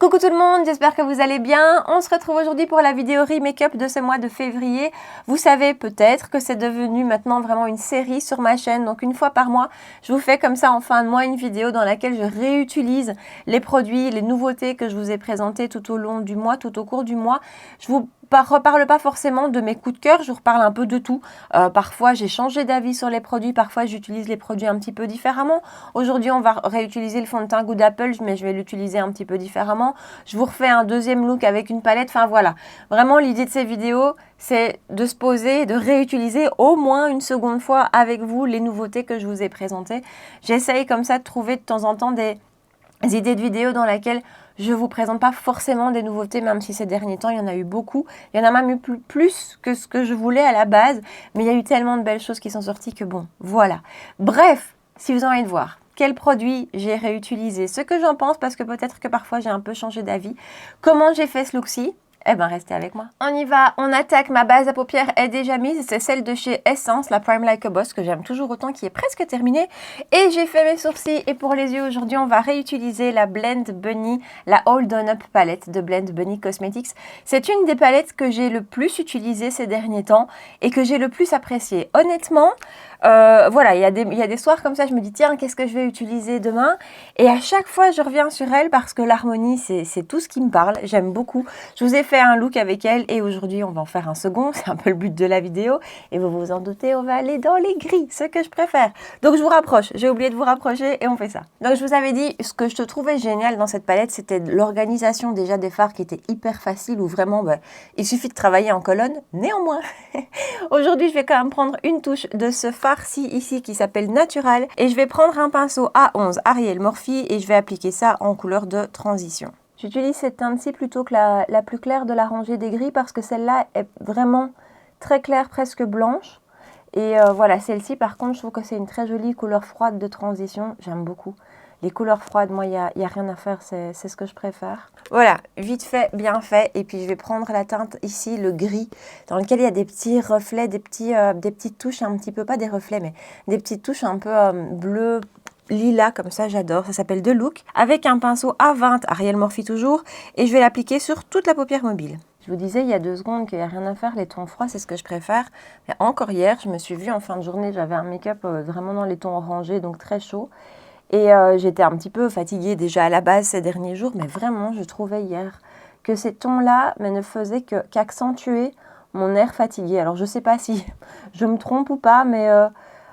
Coucou tout le monde, j'espère que vous allez bien. On se retrouve aujourd'hui pour la vidéo Re-Makeup de ce mois de février. Vous savez peut-être que c'est devenu maintenant vraiment une série sur ma chaîne. Donc une fois par mois, je vous fais comme ça en fin de mois une vidéo dans laquelle je réutilise les produits, les nouveautés que je vous ai présentées tout au long du mois, tout au cours du mois. Je vous reparle pas forcément de mes coups de cœur, je vous reparle un peu de tout. Parfois j'ai changé d'avis sur les produits, parfois j'utilise les produits un petit peu différemment. Aujourd'hui on va réutiliser le fond de teint Good Apple, mais je vais l'utiliser un petit peu différemment. Je vous refais un deuxième look avec une palette, enfin voilà. Vraiment l'idée de ces vidéos, c'est de se poser et de réutiliser au moins une seconde fois avec vous les nouveautés que je vous ai présentées. J'essaye comme ça de trouver de temps en temps des idées de vidéos dans lesquelles je ne vous présente pas forcément des nouveautés, même si ces derniers temps, il y en a eu beaucoup. Il y en a même eu plus que ce que je voulais à la base. Mais il y a eu tellement de belles choses qui sont sorties que bon, voilà. Bref, si vous avez envie de voir quels produits j'ai réutilisé, ce que j'en pense, parce que peut-être que parfois j'ai un peu changé d'avis, comment j'ai fait ce look-ci, eh ben restez avec moi. On y va, on attaque. Ma base à paupières est déjà mise. C'est celle de chez Essence, la Prime Like a Boss, que j'aime toujours autant, qui est presque terminée. Et j'ai fait mes sourcils. Et pour les yeux, aujourd'hui, on va réutiliser la Blend Bunny, la All Done Up palette de Blend Bunny Cosmetics. C'est une des palettes que j'ai le plus utilisée ces derniers temps et que j'ai le plus appréciée. Honnêtement, voilà, il y a des soirs comme ça, je me dis, tiens, qu'est-ce que je vais utiliser demain? Et à chaque fois, je reviens sur elle parce que l'harmonie, c'est tout ce qui me parle. J'aime beaucoup. Je vous ai fait un look avec elle et aujourd'hui on va en faire un second, c'est un peu le but de la vidéo et vous vous en doutez, on va aller dans les gris, ce que je préfère. Donc je vous rapproche, j'ai oublié de vous rapprocher et on fait ça. Donc je vous avais dit, ce que je te trouvais génial dans cette palette, c'était l'organisation déjà des fards qui était hyper facile, où vraiment il suffit de travailler en colonne. Néanmoins, aujourd'hui je vais quand même prendre une touche de ce fard-ci ici qui s'appelle Natural et je vais prendre un pinceau A11 Ariel Morphe et je vais appliquer ça en couleur de transition. J'utilise cette teinte-ci plutôt que la plus claire de la rangée des gris parce que celle-là est vraiment très claire, presque blanche. Et voilà, celle-ci par contre, je trouve que c'est une très jolie couleur froide de transition. J'aime beaucoup. Les couleurs froides, moi, il y a rien à faire, c'est ce que je préfère. Voilà, vite fait, bien fait. Et puis je vais prendre la teinte ici, le gris, dans lequel il y a des petits reflets, des petites touches un petit peu, pas des reflets, mais des petites touches un peu bleues, lilas comme ça, j'adore. Ça s'appelle The Look, avec un pinceau A20 Ariel Morphe toujours, et je vais l'appliquer sur toute la paupière mobile. Je vous disais il y a 2 secondes qu'il n'y a rien à faire, les tons froids c'est ce que je préfère. Mais encore hier, je me suis vue en fin de journée, j'avais un make-up vraiment dans les tons orangés, donc très chaud. Et j'étais un petit peu fatiguée déjà à la base ces derniers jours, mais vraiment je trouvais hier que ces tons-là ne faisaient qu'accentuer mon air fatigué. Alors je ne sais pas si je me trompe ou pas, mais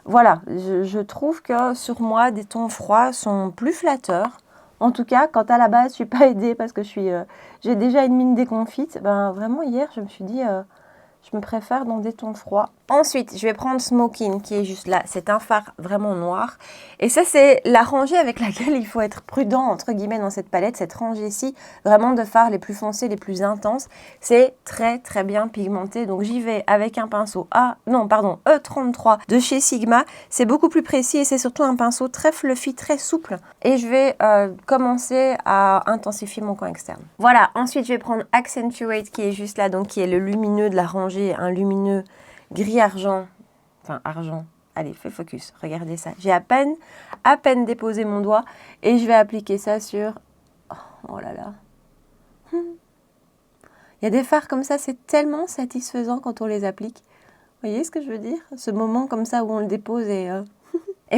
voilà, je trouve que sur moi, des tons froids sont plus flatteurs. En tout cas, quand à la base, je ne suis pas aidée parce que j'ai déjà une mine déconfite, ben vraiment hier, je me suis dit, je me préfère dans des tons froids. Ensuite, je vais prendre Smoking qui est juste là. C'est un fard vraiment noir. Et ça, c'est la rangée avec laquelle il faut être prudent, entre guillemets, dans cette palette. Cette rangée-ci, vraiment de fards les plus foncés, les plus intenses. C'est très, très bien pigmenté. Donc, j'y vais avec un pinceau E33 de chez Sigma. C'est beaucoup plus précis et c'est surtout un pinceau très fluffy, très souple. Et je vais commencer à intensifier mon coin externe. Voilà. Ensuite, je vais prendre Accentuate qui est juste là, donc qui est le lumineux de la rangée, un lumineux gris argent, enfin argent, allez fais focus, regardez ça, j'ai à peine déposé mon doigt et je vais appliquer ça sur, oh là là, il y a des fards comme ça, c'est tellement satisfaisant quand on les applique, vous voyez ce que je veux dire, ce moment comme ça où on le dépose et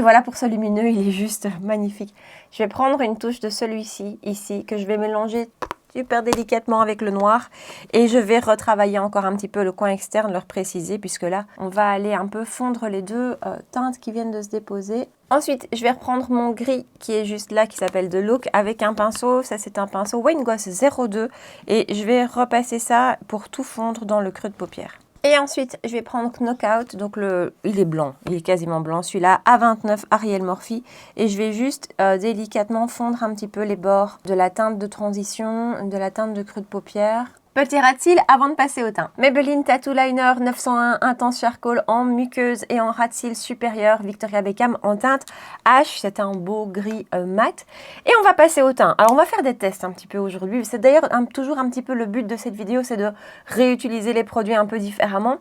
voilà pour ce lumineux, il est juste magnifique. Je vais prendre une touche de celui-ci, ici, que je vais mélanger super délicatement avec le noir et je vais retravailler encore un petit peu le coin externe, le préciser puisque là on va aller un peu fondre les deux teintes qui viennent de se déposer. Ensuite je vais reprendre mon gris qui est juste là qui s'appelle The Look avec un pinceau, ça c'est un pinceau Wayne Goss 02 et je vais repasser ça pour tout fondre dans le creux de paupière. Et ensuite, je vais prendre Knockout, donc il est blanc, il est quasiment blanc, celui-là, A29 Ariel Morphe. Et je vais juste délicatement fondre un petit peu les bords de la teinte de transition, de la teinte de creux de paupière. Petit rat-cils avant de passer au teint. Maybelline Tattoo Liner 901 Intense Charcoal en muqueuse et en rat-cils supérieur. Victoria Beckham en teinte H. C'est un beau gris mat. Et on va passer au teint. Alors on va faire des tests un petit peu aujourd'hui. C'est d'ailleurs toujours un petit peu le but de cette vidéo, c'est de réutiliser les produits un peu différemment.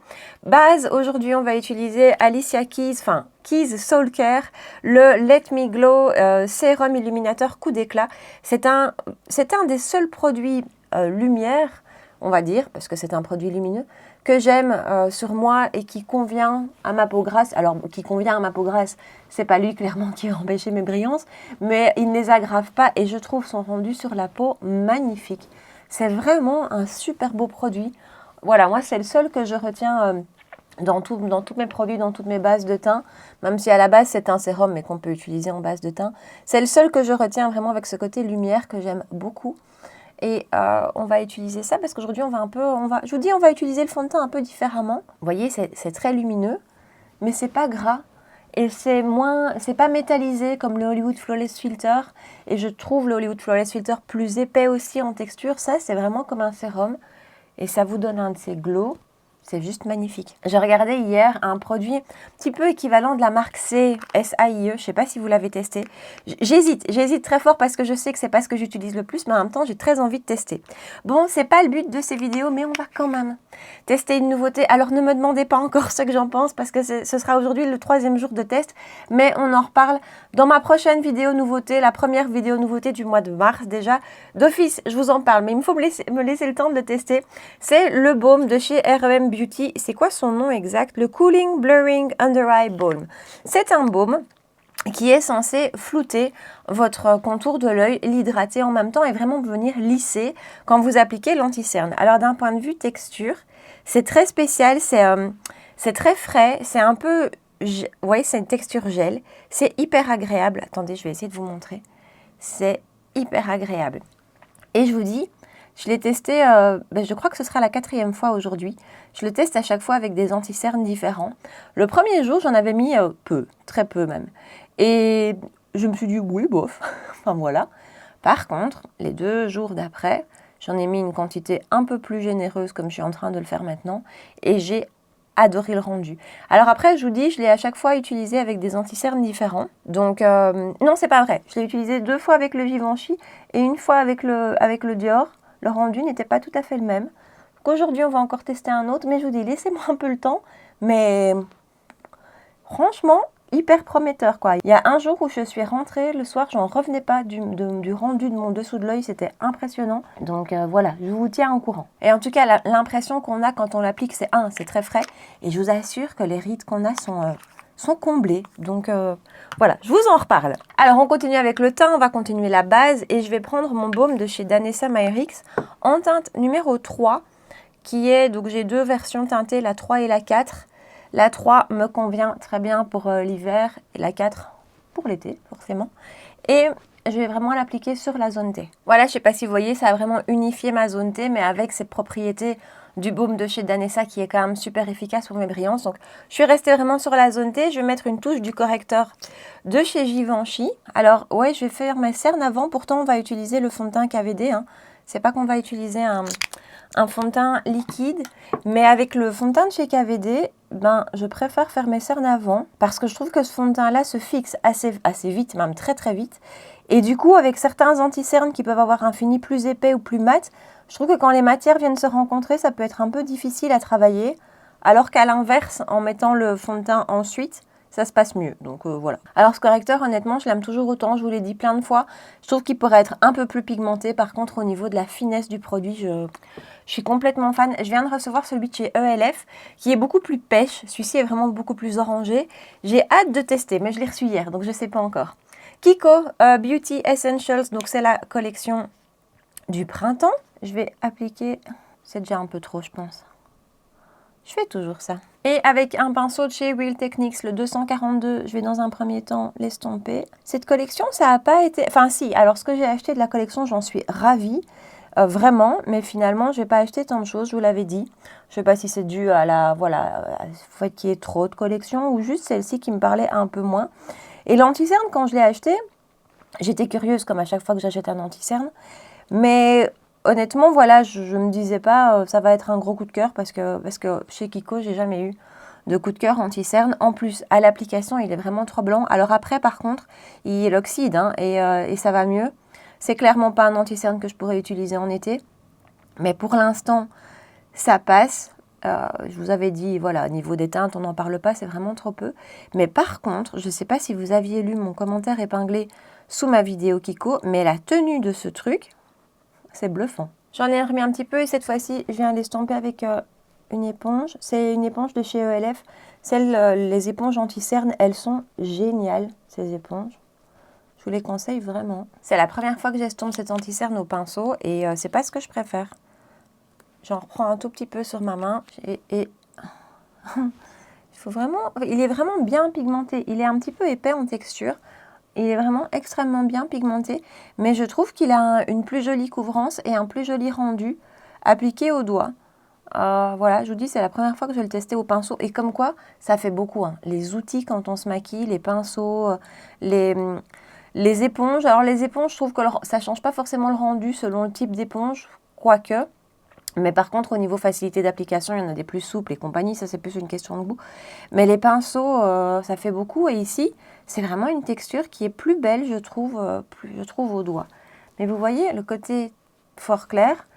Base, aujourd'hui on va utiliser Alicia Keys, Keys Soul Care, le Let Me Glow Sérum Illuminateur Coup d'éclat. C'est un des seuls produits lumière, on va dire, parce que c'est un produit lumineux, que j'aime sur moi et qui convient à ma peau grasse. Alors, qui convient à ma peau grasse, c'est pas lui clairement qui va empêcher mes brillances, mais il ne les aggrave pas et je trouve son rendu sur la peau magnifique. C'est vraiment un super beau produit. Voilà, moi c'est le seul que je retiens dans tous mes produits, dans toutes mes bases de teint, même si à la base c'est un sérum mais qu'on peut utiliser en base de teint. C'est le seul que je retiens vraiment avec ce côté lumière que j'aime beaucoup. Et on va utiliser ça parce qu'aujourd'hui on va utiliser le fond de teint un peu différemment. Vous voyez, c'est très lumineux, mais c'est pas gras et c'est pas métallisé comme le Hollywood Flawless Filter. Et je trouve le Hollywood Flawless Filter plus épais aussi en texture. Ça, c'est vraiment comme un sérum et ça vous donne un de ces glows. C'est juste magnifique. J'ai regardé hier un produit un petit peu équivalent de la marque SAIE. Je ne sais pas si vous l'avez testé. J'hésite très fort parce que je sais que c'est pas ce que j'utilise le plus, mais en même temps, j'ai très envie de tester. Bon, c'est pas le but de ces vidéos, mais on va quand même tester une nouveauté. Alors, ne me demandez pas encore ce que j'en pense parce que ce sera aujourd'hui le 3e jour de test, mais on en reparle dans ma prochaine vidéo nouveauté, la première vidéo nouveauté du mois de mars déjà. D'office, je vous en parle, mais il me faut me laisser le temps de le tester. C'est le baume de chez R.E.M. Beauty. C'est quoi son nom exact? Le Cooling Blurring Under Eye Balm. C'est un baume qui est censé flouter votre contour de l'œil, l'hydrater en même temps et vraiment venir lisser quand vous appliquez l'anti-cerne. Alors d'un point de vue texture, c'est très spécial, c'est très frais, c'est un peu, vous voyez, c'est une texture gel, c'est hyper agréable. Attendez, je vais essayer de vous montrer. C'est hyper agréable. Et je vous dis, je l'ai testé, je crois que ce sera la 4e fois aujourd'hui. Je le teste à chaque fois avec des anti-cernes différents. Le premier jour, j'en avais mis peu, très peu même. Et je me suis dit, oui, bof, enfin voilà. Par contre, les 2 jours d'après, j'en ai mis une quantité un peu plus généreuse comme je suis en train de le faire maintenant. Et j'ai adoré le rendu. Alors après, je vous dis, je l'ai à chaque fois utilisé avec des anti-cernes différents. Donc, non, c'est pas vrai. Je l'ai utilisé 2 fois avec le Givenchy et 1 fois avec le Dior. Le rendu n'était pas tout à fait le même. Donc aujourd'hui, on va encore tester un autre. Mais je vous dis, laissez-moi un peu le temps. Mais franchement, hyper prometteur, quoi. Il y a un jour où je suis rentrée, le soir, j'en revenais pas du rendu de mon dessous de l'œil. C'était impressionnant. Donc voilà, je vous tiens au courant. Et en tout cas, l'impression qu'on a quand on l'applique, c'est très frais. Et je vous assure que les rides qu'on a sont comblés. Donc voilà, je vous en reparle. Alors on continue avec le teint, on va continuer la base et je vais prendre mon baume de chez Danessa Myricks en teinte numéro 3 qui est, donc j'ai 2 versions teintées, la 3 et la 4. La 3 me convient très bien pour l'hiver et la 4 pour l'été forcément. Et je vais vraiment l'appliquer sur la zone T. Voilà, je ne sais pas si vous voyez, ça a vraiment unifié ma zone T, mais avec ses propriétés du baume de chez Danessa qui est quand même super efficace pour mes brillances. Donc, je suis restée vraiment sur la zone T. Je vais mettre une touche du correcteur de chez Givenchy. Alors, ouais, je vais faire mes cernes avant. Pourtant, on va utiliser le fond de teint KVD. C'est pas qu'on va utiliser un fond de teint liquide, mais avec le fond de teint de chez KVD, je préfère faire mes cernes avant parce que je trouve que ce fond de teint là se fixe assez vite, même très très vite. Et du coup, avec certains anti-cernes qui peuvent avoir un fini plus épais ou plus mat, je trouve que quand les matières viennent se rencontrer, ça peut être un peu difficile à travailler, alors qu'à l'inverse, en mettant le fond de teint ensuite, ça se passe mieux. Donc voilà. Alors ce correcteur, honnêtement, je l'aime toujours autant, je vous l'ai dit plein de fois. Je trouve qu'il pourrait être un peu plus pigmenté. Par contre, au niveau de la finesse du produit, je suis complètement fan. Je viens de recevoir celui de chez ELF, qui est beaucoup plus pêche. Celui-ci est vraiment beaucoup plus orangé. J'ai hâte de tester, mais je l'ai reçu hier, donc je ne sais pas encore. Kiko Beauty Essentials, donc c'est la collection du printemps. Je vais appliquer, c'est déjà un peu trop je pense. Je fais toujours ça. Et avec un pinceau de chez Real Techniques, le 242, je vais dans un premier temps l'estomper. Cette collection, ça n'a pas été... Enfin si, alors ce que j'ai acheté de la collection, j'en suis ravie. Vraiment, mais finalement, je n'ai pas acheté tant de choses, je vous l'avais dit. Je ne sais pas si c'est dû à au fait qu'il y ait trop de collections ou juste celle-ci qui me parlait un peu moins. Et l'anti-cerne, quand je l'ai acheté, j'étais curieuse comme à chaque fois que j'achète un anti-cerne. Mais honnêtement, voilà, je me disais pas ça va être un gros coup de cœur parce que chez Kiko, j'ai jamais eu de coup de cœur anti-cerne. En plus, à l'application, il est vraiment trop blanc. Alors après, par contre, il oxyde hein, et ça va mieux. C'est clairement pas un anti-cerne que je pourrais utiliser en été. Mais pour l'instant, ça passe. Je vous avais dit, voilà, au niveau des teintes, on n'en parle pas, c'est vraiment trop peu. Mais par contre, je ne sais pas si vous aviez lu mon commentaire épinglé sous ma vidéo Kiko, mais la tenue de ce truc, c'est bluffant. J'en ai remis un petit peu et cette fois-ci, je viens l'estomper avec une éponge. C'est une éponge de chez ELF. Les éponges anti-cerne, elles sont géniales, ces éponges. Je vous les conseille vraiment. C'est la première fois que j'estompe cet anti-cerne au pinceau et c'est pas ce que je préfère. J'en reprends un tout petit peu sur ma main et il faut vraiment, il est vraiment bien pigmenté. Il est un petit peu épais en texture. Il est vraiment extrêmement bien pigmenté, mais je trouve qu'il a une plus jolie couvrance et un plus joli rendu appliqué au doigt. Voilà, je vous dis, c'est la première fois que je vais le tester au pinceau. Et comme quoi, ça fait beaucoup. Hein. Les outils quand on se maquille, les pinceaux, les éponges. Alors les éponges, je trouve que ça ne change pas forcément le rendu selon le type d'éponge, quoique. Mais par contre, au niveau facilité d'application, il y en a des plus souples et compagnie, ça c'est plus une question de goût. Mais les pinceaux, ça fait beaucoup. Et ici, c'est vraiment une texture qui est plus belle, je trouve au doigt. Mais vous voyez, le côté fort clair,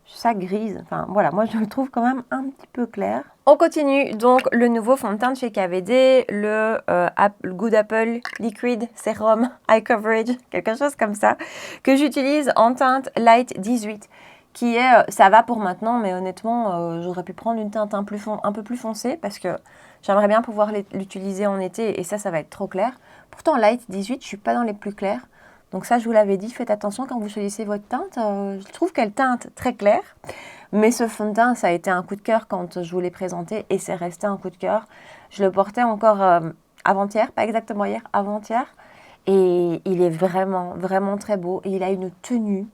ça grise. Enfin voilà, moi je le trouve quand même un petit peu clair. On continue donc le nouveau fond de teint de chez KVD, le Good Apple Liquid Serum Eye Coverage, quelque chose comme ça, que j'utilise en teinte Light 18. Qui est, ça va pour maintenant, mais honnêtement, j'aurais pu prendre une teinte un peu plus foncée parce que j'aimerais bien pouvoir l'utiliser en été et ça va être trop clair. Pourtant, Light 18, je suis pas dans les plus clairs. Donc ça, je vous l'avais dit, faites attention quand vous choisissez votre teinte. Je trouve qu'elle teinte très claire, mais ce fond de teint, ça a été un coup de cœur quand je vous l'ai présenté et c'est resté un coup de cœur. Je le portais encore avant-hier, pas exactement hier, avant-hier. Et il est vraiment, vraiment très beau et il a une tenue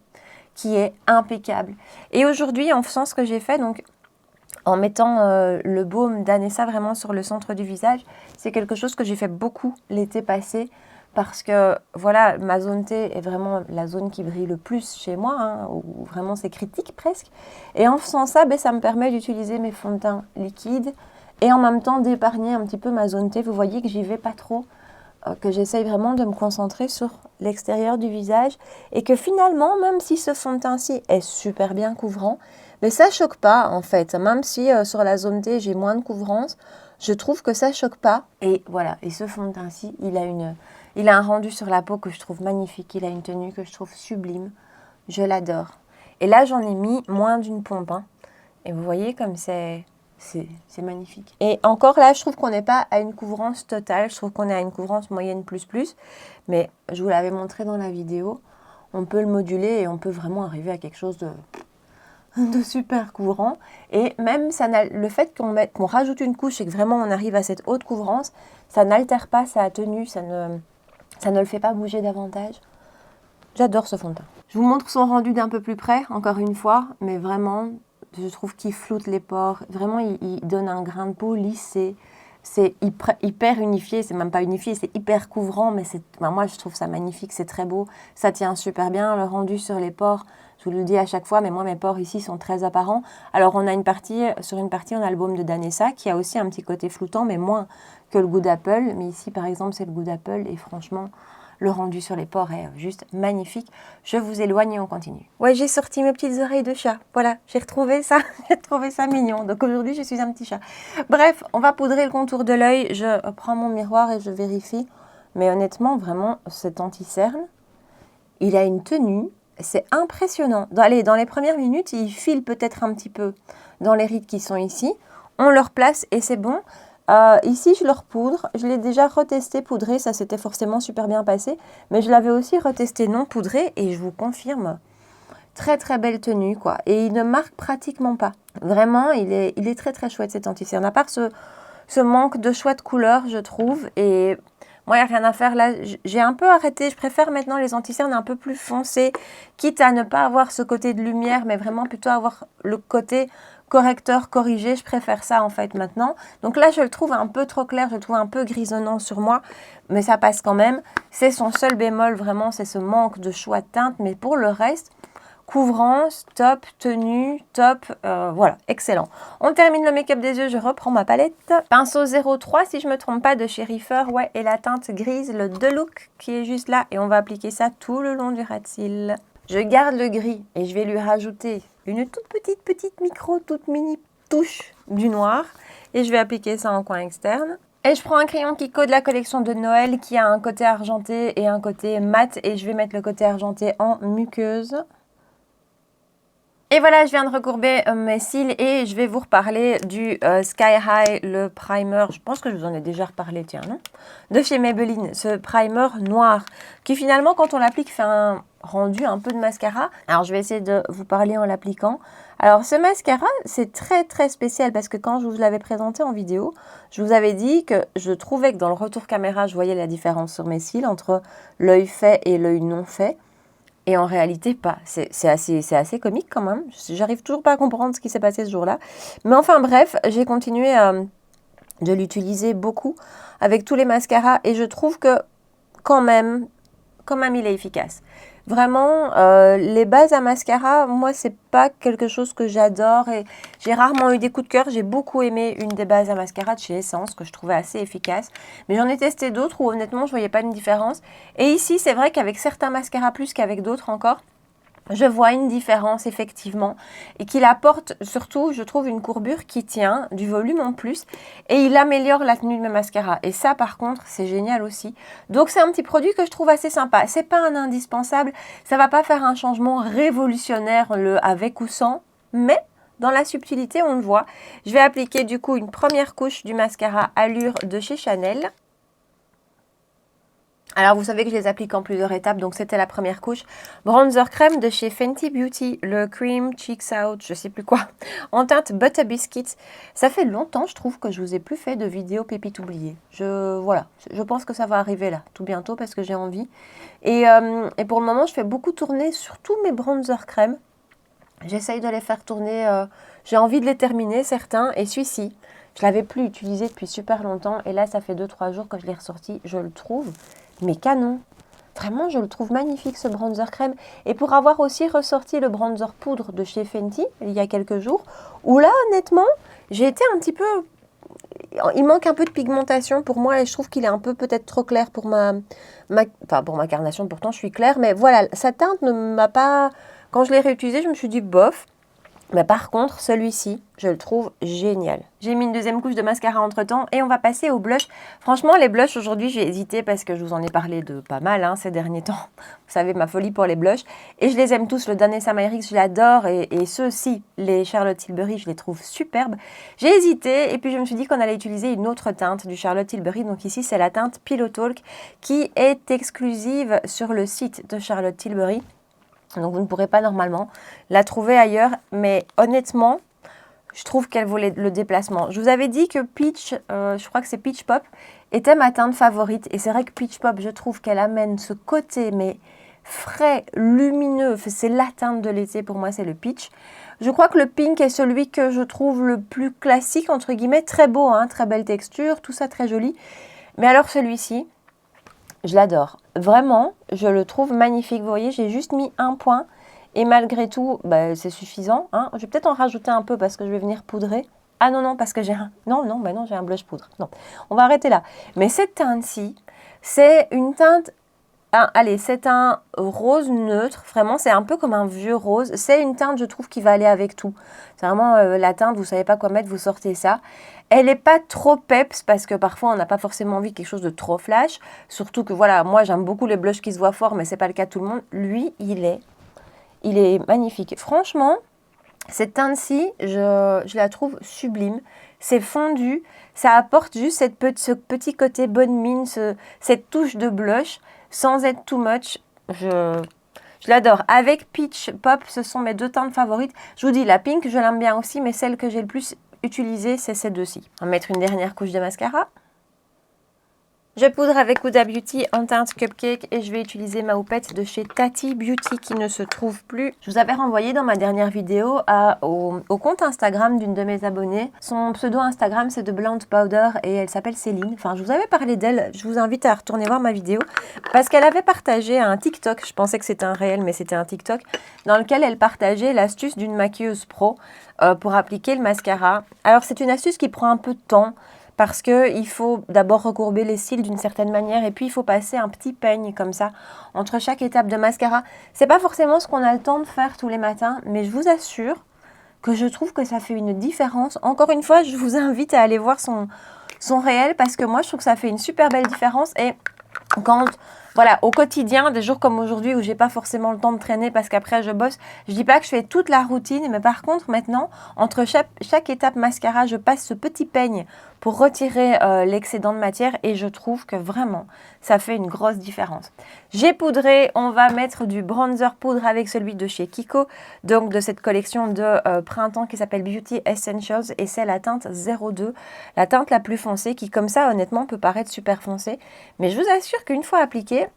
qui est impeccable. Et aujourd'hui, en faisant ce que j'ai fait, donc en mettant le baume d'Anessa vraiment sur le centre du visage, c'est quelque chose que j'ai fait beaucoup l'été passé parce que voilà, ma zone T est vraiment la zone qui brille le plus chez moi, hein, où vraiment c'est critique presque. Et en faisant ça, ça me permet d'utiliser mes fonds de teint liquides et en même temps d'épargner un petit peu ma zone T. Vous voyez que j'y vais pas trop, que j'essaye vraiment de me concentrer sur l'extérieur du visage et que finalement, même si ce fond de teint-ci est super bien couvrant, mais ça choque pas en fait. Même si sur la zone T, j'ai moins de couvrance, je trouve que ça choque pas. Et voilà, et ce fond de teint-ci, il a un rendu sur la peau que je trouve magnifique. Il a une tenue que je trouve sublime. Je l'adore. Et là, j'en ai mis moins d'une pompe. Hein. Et vous voyez comme c'est magnifique. Et encore là, je trouve qu'on n'est pas à une couvrance totale. Je trouve qu'on est à une couvrance moyenne plus. Mais je vous l'avais montré dans la vidéo. On peut le moduler et on peut vraiment arriver à quelque chose de super couvrant. Et même le fait qu'on rajoute une couche et que vraiment on arrive à cette haute couvrance, ça n'altère pas sa tenue. Ça ne le fait pas bouger davantage. J'adore ce fond de teint. Je vous montre son rendu d'un peu plus près, encore une fois. Mais vraiment... Je trouve qu'il floute les pores. Vraiment, il donne un grain de peau lissé. C'est hyper unifié. C'est même pas unifié, c'est hyper couvrant. Mais moi, je trouve ça magnifique. C'est très beau. Ça tient super bien. Le rendu sur les pores, je vous le dis à chaque fois, mais moi, mes pores ici sont très apparents. Alors, sur une partie, on a le baume de Danessa qui a aussi un petit côté floutant, mais moins que le Good Apple. Mais ici, par exemple, c'est le Good Apple. Et franchement... Le rendu sur les pores est juste magnifique. Je vous éloigne et on continue. Ouais, j'ai sorti mes petites oreilles de chat. Voilà, j'ai retrouvé ça. J'ai trouvé ça mignon. Donc aujourd'hui, je suis un petit chat. Bref, on va poudrer le contour de l'œil. Je prends mon miroir et je vérifie. Mais honnêtement, vraiment, cet anti-cerne, il a une tenue. C'est impressionnant. Dans les premières minutes, il file peut-être un petit peu dans les rides qui sont ici. On le replace et c'est bon. Ici, je le repoudre. Je l'ai déjà retesté poudré. Ça s'était forcément super bien passé. Mais je l'avais aussi retesté non poudré. Et je vous confirme, très très belle tenue, quoi. Et il ne marque pratiquement pas. Vraiment, il est très très chouette cet anti-cerne. À part ce manque de choix de couleur, je trouve. Et moi, il n'y a rien à faire là. J'ai un peu arrêté. Je préfère maintenant les anti-cernes un peu plus foncés. Quitte à ne pas avoir ce côté de lumière, mais vraiment plutôt avoir le côté... correcteur, corrigé, je préfère ça en fait maintenant. Donc là, je le trouve un peu trop clair, je le trouve un peu grisonnant sur moi, mais ça passe quand même. C'est son seul bémol, vraiment, c'est ce manque de choix de teinte. Mais pour le reste, couvrance, top, tenue, top, voilà, excellent. On termine le make-up des yeux, je reprends ma palette. Pinceau 03, si je ne me trompe pas, de chez Reefer, ouais, et la teinte grise, le The Look, qui est juste là. Et on va appliquer ça tout le long du ras de cils. Je garde le gris et je vais lui rajouter une toute petite micro, toute mini touche du noir. Et je vais appliquer ça en coin externe. Et je prends un crayon Kiko de la collection de Noël qui a un côté argenté et un côté mat. Et je vais mettre le côté argenté en muqueuse. Et voilà, je viens de recourber mes cils et je vais vous reparler du Sky High, le primer. Je pense que je vous en ai déjà reparlé, tiens, non? De chez Maybelline, ce primer noir qui finalement, quand on l'applique, fait un rendu un peu de mascara. Alors, je vais essayer de vous parler en l'appliquant. Alors, ce mascara, c'est très spécial parce que quand je vous l'avais présenté en vidéo, je vous avais dit que je trouvais que dans le retour caméra, je voyais la différence sur mes cils entre l'œil fait et l'œil non fait. Et en réalité, pas. C'est assez comique quand même. J'arrive toujours pas à comprendre ce qui s'est passé ce jour-là. Mais enfin bref, j'ai continué de l'utiliser beaucoup avec tous les mascaras. Et je trouve que quand même, il est efficace. Vraiment, les bases à mascara, moi, c'est pas quelque chose que j'adore. Et j'ai rarement eu des coups de cœur. J'ai beaucoup aimé une des bases à mascara de chez Essence, que je trouvais assez efficace. Mais j'en ai testé d'autres où, honnêtement, je voyais pas une différence. Et ici, c'est vrai qu'avec certains mascaras plus qu'avec d'autres encore, je vois une différence effectivement et qu'il apporte surtout, je trouve, une courbure qui tient, du volume en plus et il améliore la tenue de mes mascaras. Et ça, par contre, c'est génial aussi. Donc, c'est un petit produit que je trouve assez sympa. C'est pas un indispensable, ça va pas faire un changement révolutionnaire le avec ou sans, mais dans la subtilité, on le voit. Je vais appliquer du coup une première couche du mascara Allure de chez Chanel. Alors, vous savez que je les applique en plusieurs étapes, donc c'était la première couche. Bronzer crème de chez Fenty Beauty, le Cream Cheeks Out, je sais plus quoi, en teinte Butter Biscuit. Ça fait longtemps, je trouve, que je vous ai plus fait de vidéo pépites oubliées. Voilà, je pense que ça va arriver là, tout bientôt, parce que j'ai envie. Et pour le moment, je fais beaucoup tourner surtout mes bronzer crème. J'essaye de les faire tourner, j'ai envie de les terminer, certains, et celui-ci, je l'avais plus utilisé depuis super longtemps, et là, ça fait 2-3 jours que je l'ai ressorti, je le trouve... mais canon, vraiment je le trouve magnifique ce bronzer crème. Et pour avoir aussi ressorti le bronzer poudre de chez Fenty il y a quelques jours, où là honnêtement j'ai été un petit peu, il manque un peu de pigmentation pour moi et je trouve qu'il est un peu peut-être trop clair pour pour ma carnation, pourtant je suis claire, mais voilà, sa teinte ne m'a pas, quand je l'ai réutilisé je me suis dit bof. Mais par contre, celui-ci, je le trouve génial. J'ai mis une deuxième couche de mascara entre-temps et on va passer au blush. Franchement, les blushs, aujourd'hui, j'ai hésité parce que je vous en ai parlé de pas mal ces derniers temps. Vous savez, ma folie pour les blushs. Et je les aime tous. Le Danessa Myricks, je l'adore. Et ceux-ci, les Charlotte Tilbury, je les trouve superbes. J'ai hésité et puis je me suis dit qu'on allait utiliser une autre teinte du Charlotte Tilbury. Donc ici, c'est la teinte Pillow Talk qui est exclusive sur le site de Charlotte Tilbury. Donc, vous ne pourrez pas normalement la trouver ailleurs. Mais honnêtement, je trouve qu'elle vaut le déplacement. Je vous avais dit que Peach, je crois que c'est Peach Pop, était ma teinte favorite. Et c'est vrai que Peach Pop, je trouve qu'elle amène ce côté, mais frais, lumineux. C'est la teinte de l'été, pour moi, c'est le Peach. Je crois que le Pink est celui que je trouve le plus classique, entre guillemets. Très beau, très belle texture, tout ça très joli. Mais alors celui-ci... je l'adore. Vraiment, je le trouve magnifique. Vous voyez, j'ai juste mis un point. Et malgré tout, c'est suffisant. Je vais peut-être en rajouter un peu parce que je vais venir poudrer. Ah non, parce que j'ai un... Non, j'ai un blush poudre. Non, on va arrêter là. Mais cette teinte-ci, c'est une teinte... allez, c'est un rose neutre. Vraiment, c'est un peu comme un vieux rose. C'est une teinte, je trouve, qui va aller avec tout. C'est vraiment la teinte, vous ne savez pas quoi mettre, vous sortez ça. Elle n'est pas trop peps parce que parfois, on n'a pas forcément envie de quelque chose de trop flash. Surtout que, voilà, moi, j'aime beaucoup les blushs qui se voient fort, mais ce n'est pas le cas de tout le monde. Lui, il est magnifique. Franchement, cette teinte-ci, je la trouve sublime. C'est fondu. Ça apporte juste ce petit côté bonne mine, cette touche de blush, sans être too much. Je l'adore. Avec Peach Pop, ce sont mes deux teintes favorites. Je vous dis, la Pink, je l'aime bien aussi, mais celle que j'ai le plus utilisée, c'est ces deux-ci. On va mettre une dernière couche de mascara. Je poudre avec Huda Beauty en teinte Cupcake et je vais utiliser ma houppette de chez Tati Beauty qui ne se trouve plus. Je vous avais renvoyé dans ma dernière vidéo au compte Instagram d'une de mes abonnées. Son pseudo Instagram c'est de Blonde Powder et elle s'appelle Céline. Enfin, je vous avais parlé d'elle, je vous invite à retourner voir ma vidéo parce qu'elle avait partagé un TikTok, je pensais que c'était un réel mais c'était un TikTok, dans lequel elle partageait l'astuce d'une maquilleuse pro pour appliquer le mascara. Alors c'est une astuce qui prend un peu de temps, parce qu'il faut d'abord recourber les cils d'une certaine manière et puis il faut passer un petit peigne comme ça entre chaque étape de mascara. C'est pas forcément ce qu'on a le temps de faire tous les matins, mais je vous assure que je trouve que ça fait une différence. Encore une fois, je vous invite à aller voir son réel parce que moi je trouve que ça fait une super belle différence. Et quand, voilà, au quotidien, des jours comme aujourd'hui où j'ai pas forcément le temps de traîner parce qu'après je bosse, je dis pas que je fais toute la routine, mais par contre maintenant, entre chaque étape mascara, je passe ce petit peigne pour retirer l'excédent de matière et je trouve que vraiment, ça fait une grosse différence. J'ai poudré, on va mettre du bronzer poudre avec celui de chez Kiko, donc de cette collection de printemps qui s'appelle Beauty Essentials et c'est la teinte 02, la teinte la plus foncée qui comme ça honnêtement peut paraître super foncée, mais je vous assure qu'une fois appliquée,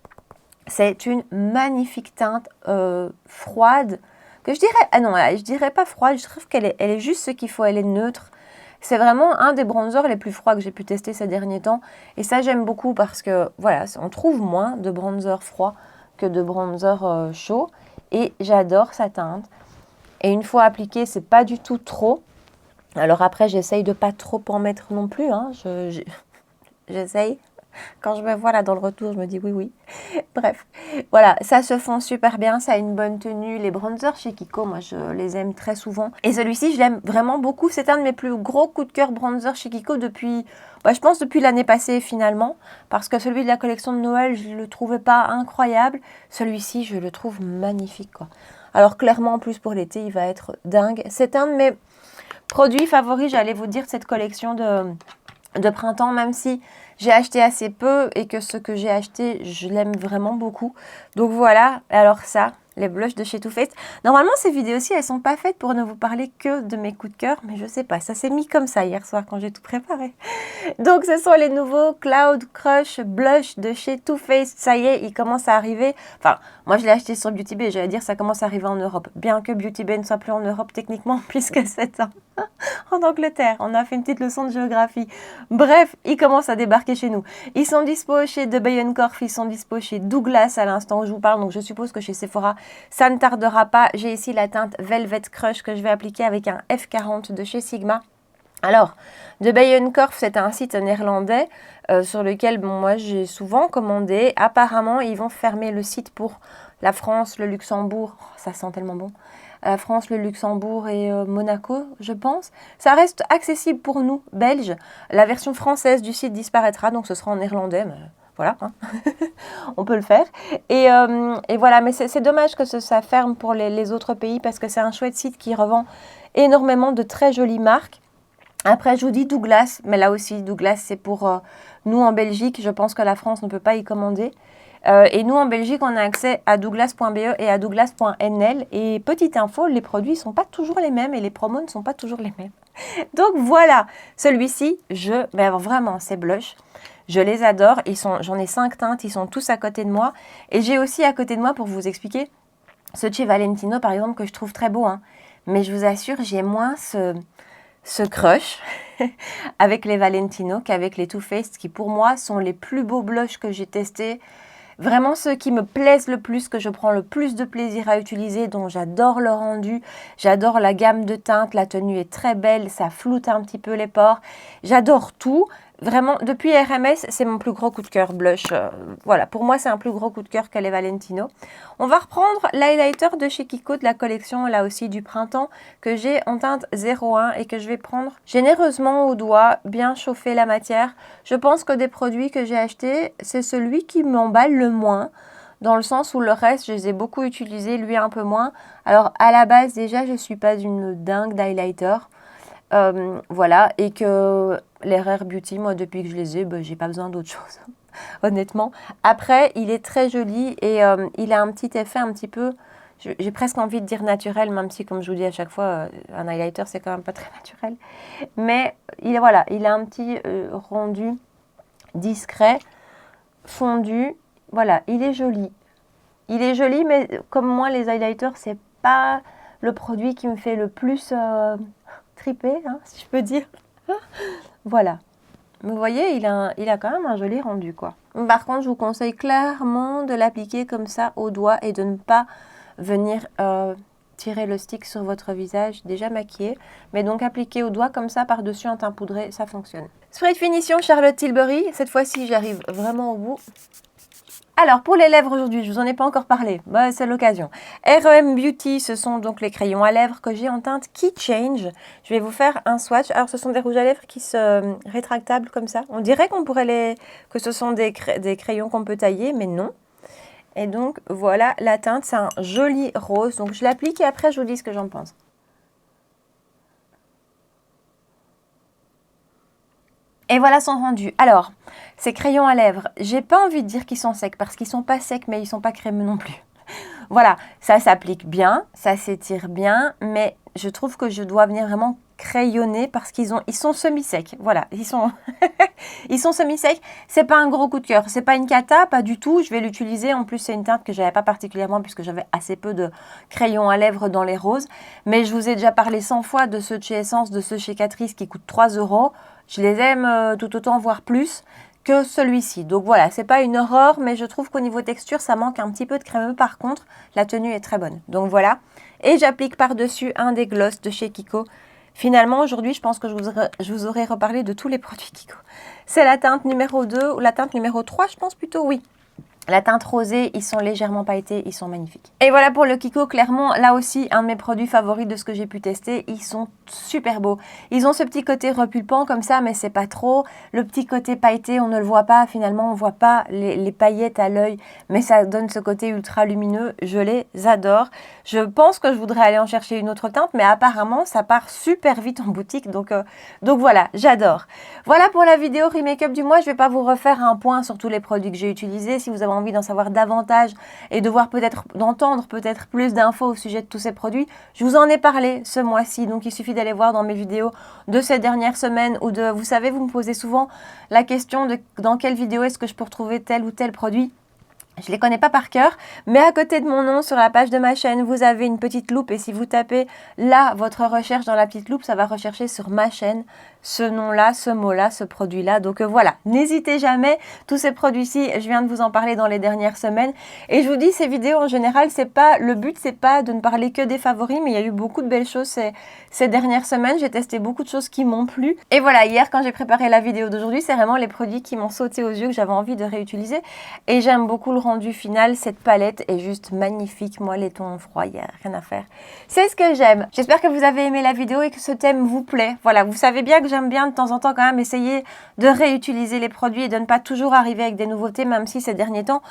c'est une magnifique teinte froide, que je dirais, ah non, je dirais pas froide, je trouve qu'elle est juste ce qu'il faut, elle est neutre. C'est vraiment un des bronzers les plus froids que j'ai pu tester ces derniers temps. Et ça, j'aime beaucoup parce que, voilà, on trouve moins de bronzer froid que de bronzer chaud. Et j'adore sa teinte. Et une fois appliqué, c'est pas du tout trop. Alors après, j'essaye de pas trop en mettre non plus. Hein. J'essaye. Quand je me vois là dans le retour, je me dis oui, oui. Bref, voilà, ça se fond super bien, ça a une bonne tenue. Les bronzers chez Kiko, moi, je les aime très souvent. Et celui-ci, je l'aime vraiment beaucoup. C'est un de mes plus gros coups de cœur bronzer chez Kiko depuis, je pense depuis l'année passée finalement. Parce que celui de la collection de Noël, je ne le trouvais pas incroyable. Celui-ci, je le trouve magnifique, quoi. Alors clairement, en plus pour l'été, il va être dingue. C'est un de mes produits favoris, j'allais vous dire, de cette collection de printemps, même si j'ai acheté assez peu et que ce que j'ai acheté, je l'aime vraiment beaucoup. Donc voilà, alors ça, les blushs de chez Too Faced. Normalement, ces vidéos-ci, elles sont pas faites pour ne vous parler que de mes coups de cœur, mais je sais pas, ça s'est mis comme ça hier soir quand j'ai tout préparé. Donc ce sont les nouveaux Cloud Crush Blush de chez Too Faced. Ça y est, ils commencent à arriver. Enfin, moi je l'ai acheté sur Beauty Bay, j'allais dire ça commence à arriver en Europe. Bien que Beauty Bay ne soit plus en Europe techniquement, puisque c'est en Angleterre. On a fait une petite leçon de géographie. Bref, ils commencent à débarquer chez nous. Ils sont dispo chez The Bay & Corf, ils sont dispo chez Douglas à l'instant où je vous parle. Donc je suppose que chez Sephora, ça ne tardera pas. J'ai ici la teinte Velvet Crush que je vais appliquer avec un F40 de chez Sigma. Alors, The Bay & Corf, c'est un site néerlandais sur lequel moi j'ai souvent commandé. Apparemment, ils vont fermer le site pour la France, le Luxembourg. Oh, ça sent tellement bon. La France, le Luxembourg et Monaco, je pense. Ça reste accessible pour nous, Belges. La version française du site disparaîtra, donc ce sera en néerlandais. Mais voilà, hein. On peut le faire. Et voilà, mais c'est dommage que ça ferme pour les autres pays parce que c'est un chouette site qui revend énormément de très jolies marques. Après, je vous dis Douglas, mais là aussi, Douglas, c'est pour nous en Belgique. Je pense que la France ne peut pas y commander. Et nous, en Belgique, on a accès à douglas.be et à douglas.nl. Et petite info, les produits ne sont pas toujours les mêmes et les promos ne sont pas toujours les mêmes. Donc voilà, celui-ci, mais vraiment, ces blushs, je les adore. J'en ai 5 teintes, ils sont tous à côté de moi. Et j'ai aussi à côté de moi, pour vous expliquer, ce chez Valentino, par exemple, que je trouve très beau. Hein. Mais je vous assure, j'ai moins ce crush avec les Valentino qu'avec les Too Faced qui pour moi sont les plus beaux blushs que j'ai testés. Vraiment ceux qui me plaisent le plus, que je prends le plus de plaisir à utiliser, dont j'adore le rendu, j'adore la gamme de teintes, la tenue est très belle, ça floute un petit peu les pores, j'adore tout. Vraiment, depuis RMS, c'est mon plus gros coup de cœur blush. Voilà, pour moi, c'est un plus gros coup de cœur que les Valentino. On va reprendre l'highlighter de chez Kiko de la collection, là aussi, du printemps, que j'ai en teinte 01 et que je vais prendre généreusement au doigt, bien chauffer la matière. Je pense que des produits que j'ai achetés, c'est celui qui m'emballe le moins, dans le sens où le reste, je les ai beaucoup utilisés, lui un peu moins. Alors, à la base, déjà, je ne suis pas une dingue d'highlighter. Voilà, et que les Rare Beauty, moi, depuis que je les ai, j'ai pas besoin d'autre chose, honnêtement. Après, il est très joli et il a un petit effet un petit peu, j'ai presque envie de dire naturel, même si, comme je vous dis à chaque fois, un highlighter, c'est quand même pas très naturel. Mais, voilà, il a un petit rendu discret. fondu. Voilà, il est joli. Il est joli, mais comme moi, les highlighters, c'est pas le produit qui me fait le plus triper, hein, si je peux dire. Voilà. Vous voyez, il a quand même un joli rendu, quoi. Par contre, je vous conseille clairement de l'appliquer comme ça au doigt et de ne pas venir tirer le stick sur votre visage déjà maquillé. Mais donc appliquer au doigt comme ça par-dessus un teint poudré, ça fonctionne. Spray de finition Charlotte Tilbury. Cette fois-ci, j'arrive vraiment au bout. Alors, pour les lèvres aujourd'hui, je vous en ai pas encore parlé, bah, c'est l'occasion. REM Beauty, ce sont donc les crayons à lèvres que j'ai en teinte Key Change. Je vais vous faire un swatch. Alors, ce sont des rouges à lèvres qui se rétractables comme ça. On dirait qu'on pourrait que ce sont des crayons qu'on peut tailler, mais non. Et donc, voilà la teinte, c'est un joli rose. Donc, je l'applique et après, je vous dis ce que j'en pense. Et voilà son rendu. Alors, ces crayons à lèvres, j'ai pas envie de dire qu'ils sont secs parce qu'ils sont pas secs, mais ils sont pas crémeux non plus. Voilà, ça s'applique bien, ça s'étire bien, mais je trouve que je dois venir vraiment crayonner parce ils sont semi-secs. Voilà, ils sont semi-secs. C'est pas un gros coup de cœur, c'est pas une cata, pas du tout. Je vais l'utiliser. En plus, c'est une teinte que j'avais pas particulièrement puisque j'avais assez peu de crayons à lèvres dans les roses. Mais je vous ai déjà parlé 100 fois de ceux de chez Essence, de ceux chez Catrice qui coûtent 3 €. Je les aime tout autant, voire plus que celui-ci. Donc voilà, c'est pas une horreur, mais je trouve qu'au niveau texture, ça manque un petit peu de crémeux. Par contre, la tenue est très bonne. Donc voilà. Et j'applique par-dessus un des gloss de chez Kiko. Finalement, aujourd'hui, je pense que je vous aurais reparlé de tous les produits Kiko. C'est la teinte numéro 2 ou la teinte numéro 3, je pense plutôt, oui. La teinte rosée, ils sont légèrement pailletés, ils sont magnifiques. Et voilà pour le Kiko, clairement, là aussi, un de mes produits favoris de ce que j'ai pu tester. Ils sont super beaux. Ils ont ce petit côté repulpant comme ça, mais c'est pas trop. Le petit côté pailleté, on ne le voit pas. Finalement, on voit pas les paillettes à l'œil, mais ça donne ce côté ultra lumineux. Je les adore. Je pense que je voudrais aller en chercher une autre teinte, mais apparemment, ça part super vite en boutique. Donc voilà, j'adore. Voilà pour la vidéo Remake-up du mois. Je vais pas vous refaire un point sur tous les produits que j'ai utilisés. Si vous avez envie d'en savoir davantage et de voir d'entendre peut-être plus d'infos au sujet de tous ces produits, je vous en ai parlé ce mois-ci. Donc il suffit d'aller voir dans mes vidéos de ces dernières semaines ou vous savez, vous me posez souvent la question de dans quelle vidéo est-ce que je peux retrouver tel ou tel produit. Je ne les connais pas par cœur, mais à côté de mon nom, sur la page de ma chaîne, vous avez une petite loupe et si vous tapez là votre recherche dans la petite loupe, ça va rechercher sur ma chaîne ce nom-là, ce mot-là, ce produit-là. Donc voilà, n'hésitez jamais. Tous ces produits-ci, je viens de vous en parler dans les dernières semaines. Et je vous dis, ces vidéos en général, le but, c'est pas de ne parler que des favoris, mais il y a eu beaucoup de belles choses ces dernières semaines. J'ai testé beaucoup de choses qui m'ont plu. Et voilà, hier, quand j'ai préparé la vidéo d'aujourd'hui, c'est vraiment les produits qui m'ont sauté aux yeux, que j'avais envie de réutiliser. Et j'aime beaucoup le rendu final. Cette palette est juste magnifique. Moi, les tons froids, il n'y a rien à faire. C'est ce que j'aime. J'espère que vous avez aimé la vidéo et que ce thème vous plaît. Voilà, vous savez bien que j'aime bien de temps en temps quand même essayer de réutiliser les produits et de ne pas toujours arriver avec des nouveautés, même si ces derniers temps,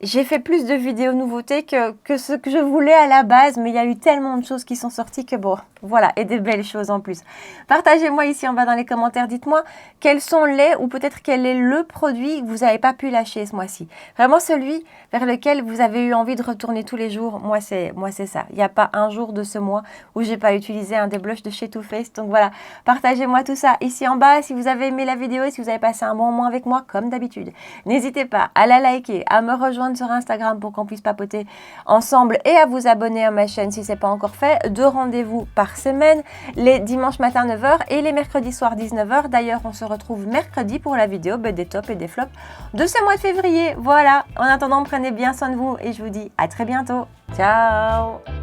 j'ai fait plus de vidéos nouveautés que ce que je voulais à la base, mais il y a eu tellement de choses qui sont sorties que bon, voilà, et des belles choses en plus. Partagez-moi ici en bas dans les commentaires, dites-moi quels sont les, ou peut-être quel est le produit que vous n'avez pas pu lâcher ce mois-ci. Vraiment celui vers lequel vous avez eu envie de retourner tous les jours, moi c'est ça. Il n'y a pas un jour de ce mois où j'ai pas utilisé un des blushs de chez Too Faced. Donc voilà, partagez-moi tout ça ici en bas. Si vous avez aimé la vidéo et si vous avez passé un bon moment avec moi, comme d'habitude, n'hésitez pas à la liker, à me rejoindre sur Instagram pour qu'on puisse papoter ensemble et à vous abonner à ma chaîne si ce n'est pas encore fait. 2 rendez-vous par semaine, les dimanches matin 9 h et les mercredis soir 19 h. D'ailleurs, on se retrouve mercredi pour la vidéo des tops et des flops de ce mois de février. Voilà, en attendant, prenez bien soin de vous et je vous dis à très bientôt. Ciao!